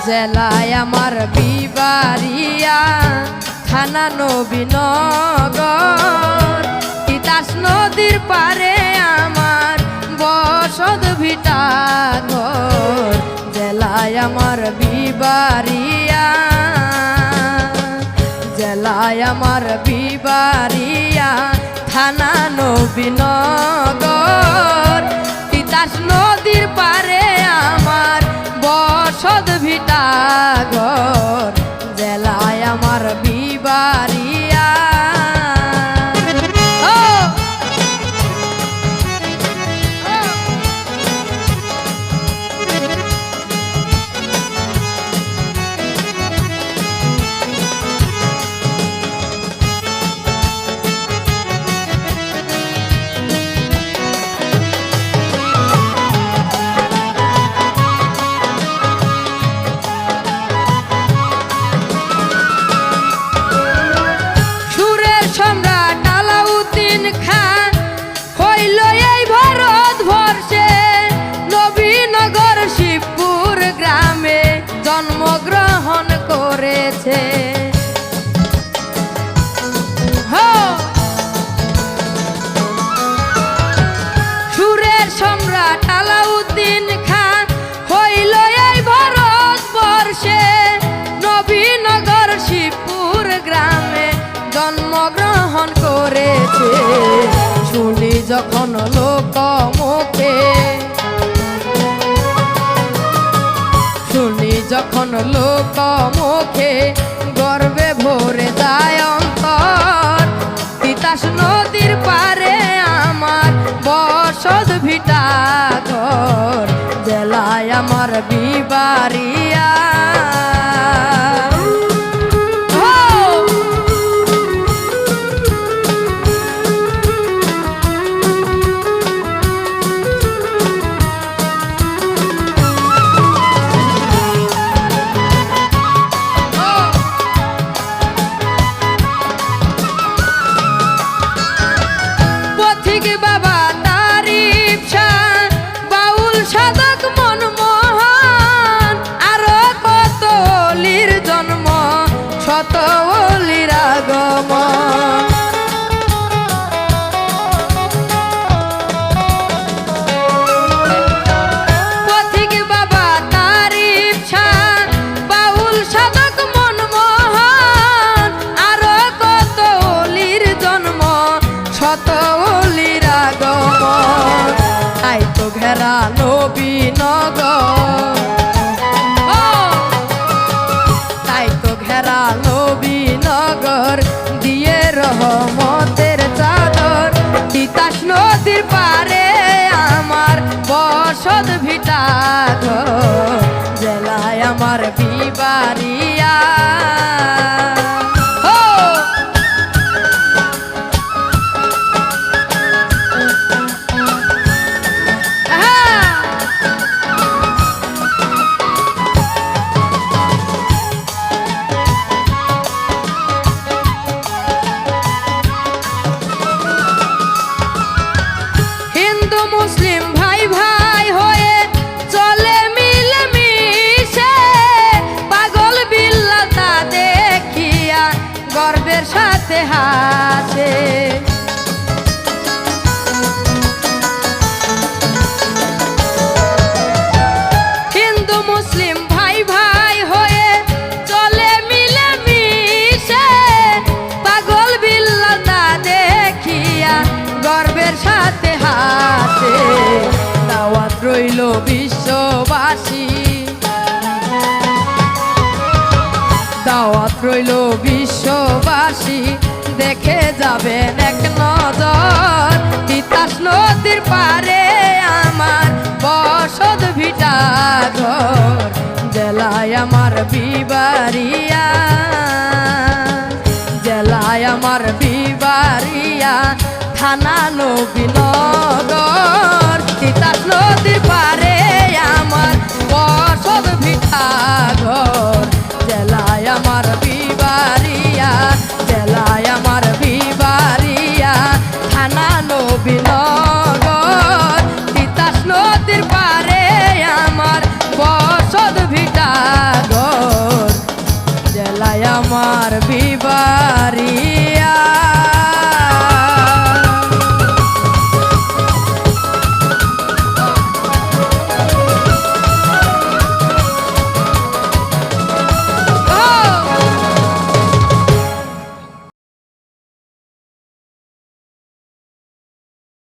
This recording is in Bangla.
জেলায় আমার বিবাড়িয়া, থানা নবীনগর। তিতাস নদীর পারে আমার বসত ভিটা ঘর। জেলায় আমার বিবাড়িয়া, জেলায় আমার বিবাড়িয়া, থানা নবীনগর। তিতাস নদীর পারে আমার বসত ভিটা ঘর। জেলায় আমার বিবাড়িয়া। জন্মগ্রহণ করেছে। সুরের সম্রাট আলাউদ্দিন খান হইল এই ভারতবর্ষে, নবীনগর শিবপুর গ্রামে জন্মগ্রহণ করেছে। শুনি যখন লোকমুখে, যখন লোকমুখে গর্বে ভরে যায় অন্তর। তিতাস নদীর পারে আমার বসত ভিটা ঘর। জেলায় আমার বিবাড়িয়া। শত অলির আগমন, পথিক বাবা তারিফ শাহ, বাউল সাধক মনমোহন, আরো কত অলির জন্ম, শত অলির আগমন। তাই তো ঘেরা নবীনগর, নবীনগর দিয়ে রহমতের চাদর। তিতাস নদীর পারে আমার বসত ভিটা ঘর। জেলায় আমার বিবাড়িয়া। মুসলিম ভাই ভাই হয়ে চলে মিলেমিশে, পাগল বিল্লাতা দেখিয়া গর্বের সাথে হাসে। হিন্দু মুসলিম ভাই ভাই হয়ে চলে মিলেমিশে, পাগল বিল্লাতা দেখিয়া গর্বের সাথে হাসে। দাওয়াত রইল বিশ্ববাসী, দাওয়াত রইল বিশ্ববাসী, দেখে যাবেন এক নজর। তিতাস নদীর পারে আমার বসত ভিটা ঘর। জেলায় আমার বিবাড়িয়া, জেলায় আমার বিবাড়িয়া, থানা নবীনগর।